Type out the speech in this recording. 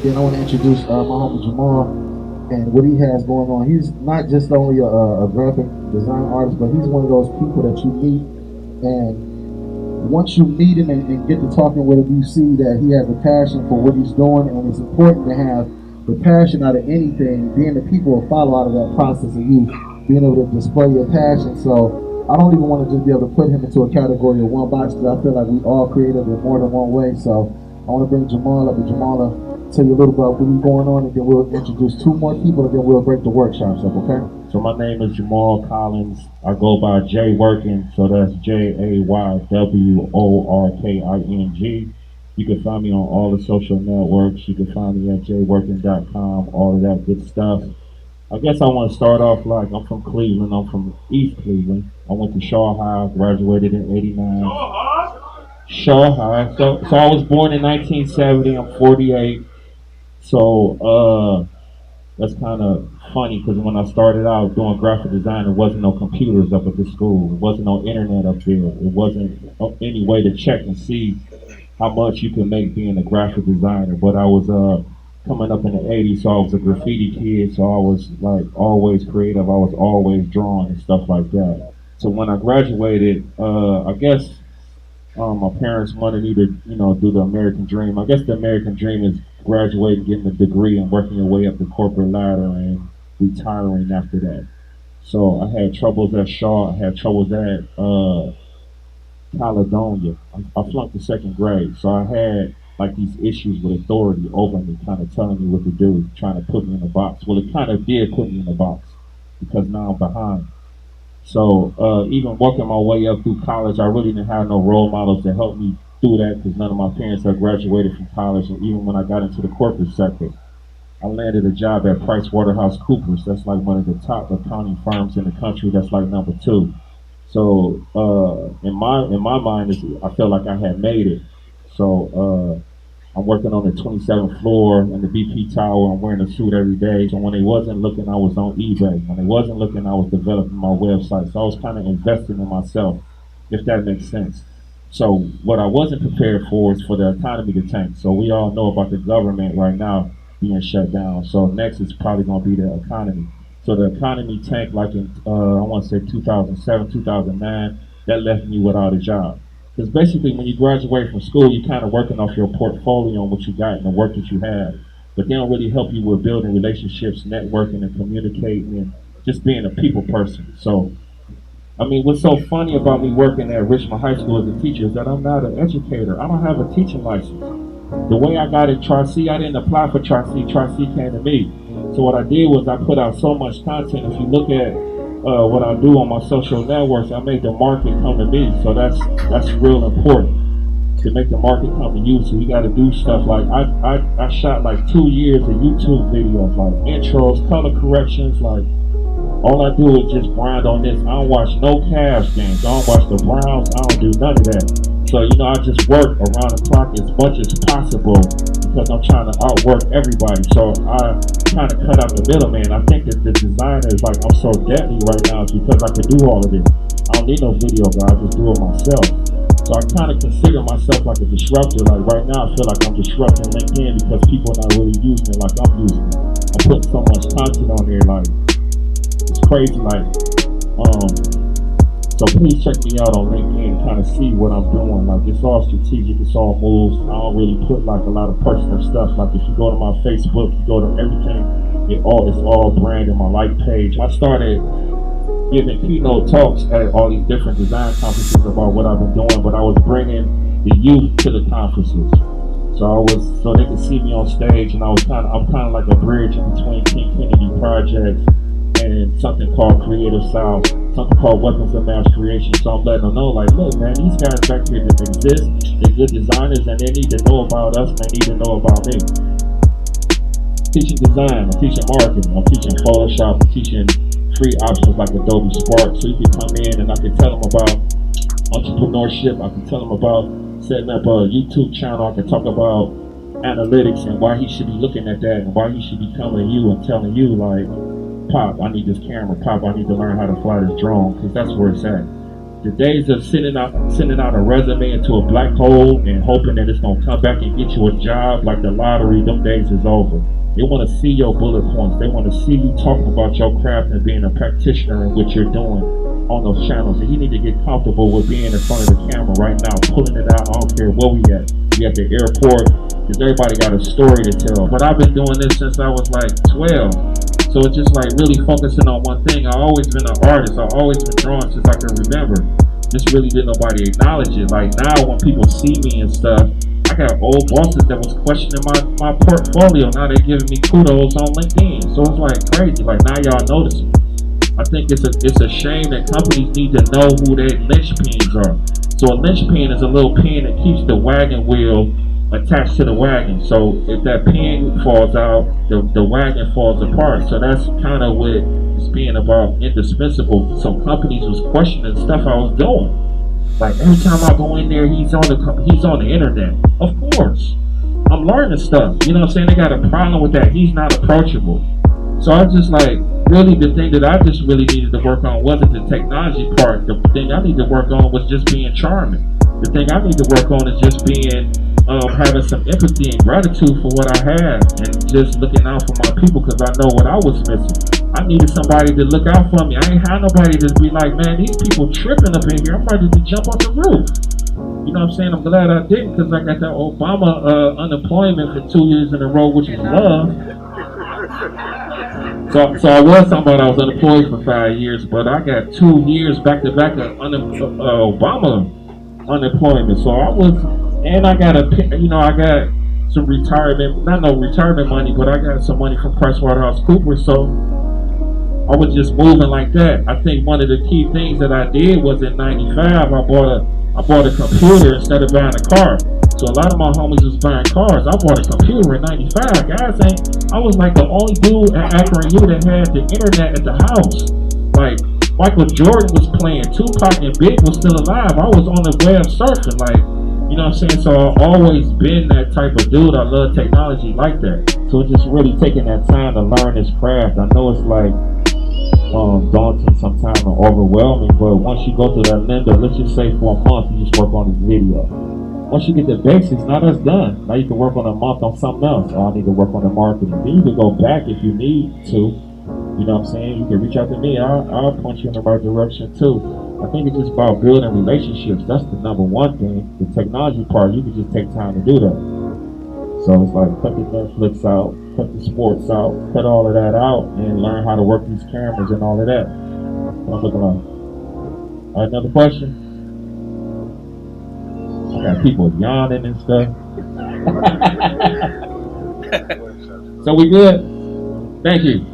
Then I want to introduce my homie Jamal and what he has going on. He's not just only a graphic design artist, but he's one of those people that you meet, and once you meet him and get to talking with him, you see that he has a passion for what he's doing, and it's important to have the passion out of anything. Being the people will follow out of that process of you being able to display your passion. So I don't even want to just be able to put him into a category of one box because I feel like we all creative in more than one way. So I want to bring Jamal up, and Jamal will tell you a little about what's going on, and then we'll introduce two more people, and then we'll break the workshops up, okay? So my name is Jamal Collins. I go by Jayworking, so that's JayWorking. You can find me on all the social networks. You can find me at jayworking.com, all of that good stuff. I guess I want to start off like I'm from Cleveland. I'm from East Cleveland. I went to Shaw High, graduated in '89. Shaw High. So I was born in 1970. I'm 48. So that's kind of funny because when I started out doing graphic design, there wasn't no computers up at the school. There wasn't no internet up there. It wasn't any way to check and see how much you can make being a graphic designer. But I was coming up in the '80s, so I was a graffiti kid, so I was like always creative. I was always drawing and stuff like that. So when I graduated, I guess my parents wanted me to, do the American dream. I guess the American dream is graduating, getting a degree, and working your way up the corporate ladder and retiring after that. So I had troubles at Shaw. I had troubles at Caledonia. I flunked the second grade, so I had like these issues with authority over me, kind of telling me what to do, trying to put me in a box. Well, it kind of did put me in a box because now I'm behind. So even working my way up through college, I really didn't have no role models to help me through that because none of my parents had graduated from college. And even when I got into the corporate sector, I landed a job at PricewaterhouseCoopers. That's like one of the top accounting firms in the country. That's like number two. So in my mind, I felt like I had made it. So I'm working on the 27th floor in the BP Tower. I'm wearing a suit every day. So when they wasn't looking, I was on eBay. When they wasn't looking, I was developing my website. So I was kind of investing in myself, if that makes sense. So what I wasn't prepared for is for the economy to tank. So we all know about the government right now being shut down. So next is probably going to be the economy. So the economy tanked like in, I want to say 2007, 2009. That left me without a job. Because basically when you graduate from school, you're kind of working off your portfolio and what you got and the work that you have. But they don't really help you with building relationships, networking, and communicating, and just being a people person. So I mean, what's so funny about me working at Richmond High School as a teacher is that I'm not an educator. I don't have a teaching license. The way I got at Tri-C, I didn't apply for Tri-C. Tri-C came to me. So what I did was I put out so much content. If you look at what I do on my social networks, I made the market come to me. So that's real important to make the market come to you. So you got to do stuff like I shot like 2 years of YouTube videos, like intros, color corrections, like. All I do is just grind on this. I don't watch no Cavs games. I don't watch the Browns. I don't do none of that. So, I just work around the clock as much as possible because I'm trying to outwork everybody. So I kind of cut out the middleman. I think that the designer is like, I'm so deadly right now is because I can do all of this. I don't need no video guy. I just do it myself. So I kind of consider myself like a disruptor. Like right now, I feel like I'm disrupting LinkedIn because people are not really using it like I'm using it. I'm putting so much content on there, like, it's crazy, like, so please check me out on LinkedIn and kind of see what I'm doing. Like, it's all strategic, it's all moves. I don't really put like a lot of personal stuff. Like, if you go to my Facebook, you go to everything, it's all brand in my like page. I started giving keynote talks at all these different design conferences about what I've been doing, but I was bringing the youth to the conferences. So they could see me on stage, and I'm kind of like a bridge in between King Kennedy projects and something called Creative South, something called Weapons of Mass Creation. So I'm letting them know, like, look, man, these guys back here that exist, they're good designers, and they need to know about us, and they need to know about me. Teaching design, I'm teaching marketing, I'm teaching Photoshop, I'm teaching free options like Adobe Spark. So you can come in and I can tell them about entrepreneurship, I can tell them about setting up a YouTube channel, I can talk about analytics and why he should be looking at that and why he should be coming to you and telling you, like, Pop, I need this camera. Pop, I need to learn how to fly this drone because that's where it's at. The days of sending out a resume into a black hole and hoping that it's gonna come back and get you a job like the lottery, them days is over. They want to see your bullet points. They want to see you talking about your craft and being a practitioner in what you're doing on those channels. And you need to get comfortable with being in front of the camera right now, pulling it out. I don't care where we at. We at the airport, because everybody got a story to tell. But I've been doing this since I was like 12. So it's just like really focusing on one thing. I've always been an artist. I've always been drawing since I can remember. Just really didn't nobody acknowledge it. Like now when people see me and stuff, I got old bosses that was questioning my portfolio. Now they're giving me kudos on LinkedIn. So it's like crazy. Like now y'all notice me. I think it's a shame that companies need to know who their linchpins are. So a linchpin is a little pin that keeps the wagon wheel attached to the wagon. So if that pin falls out, the wagon falls apart. So that's kind of what it's being about, indispensable. So companies was questioning stuff I was doing. Like every time I go in there, he's on the internet. Of course, I'm learning stuff. You know what I'm saying? They got a problem with that. He's not approachable. So I was just like, really, the thing that I just really needed to work on wasn't the technology part. The thing I need to work on was just being charming. The thing I need to work on is just being having some empathy and gratitude for what I have, and just looking out for my people, because I know what I was missing. I needed somebody to look out for me. I ain't had nobody to be like, man, these people tripping up in here. I'm ready to jump off the roof. You know what I'm saying? I'm glad I didn't, because I got that Obama unemployment for 2 years in a row, which was love. So I was talking about I was unemployed for 5 years, but I got 2 years back to back of Obama unemployment. So I was, and I got I got some retirement, not no retirement money, but I got some money from PricewaterhouseCoopers. So I was just moving like that. I think one of the key things that I did was in '95, I bought a computer instead of buying a car. So a lot of my homies was buying cars. I bought a computer in '95. Guys, I was like the only dude at Akron U that had the internet at the house. Like Michael Jordan was playing, Tupac and Big was still alive. I was on the web surfing, like, you know what I'm saying? So I've always been that type of dude. I love technology like that. So it's just really taking that time to learn this craft. I know it's like daunting sometimes and overwhelming, but once you go through that lender, let's just say for a month, you just work on this video. Once you get the basics, now that's done. Now you can work on a month on something else. Oh, I need to work on the marketing. Then you can go back if you need to. You know what I'm saying? You can reach out to me. I'll point you in the right direction too. I think it's just about building relationships. That's the number one thing. The technology part, you can just take time to do that. So it's like cut the Netflix out, cut the sports out, cut all of that out, and learn how to work these cameras and all of that. What I'm looking like. All right, another question? I got people yawning and stuff. So we good? Thank you.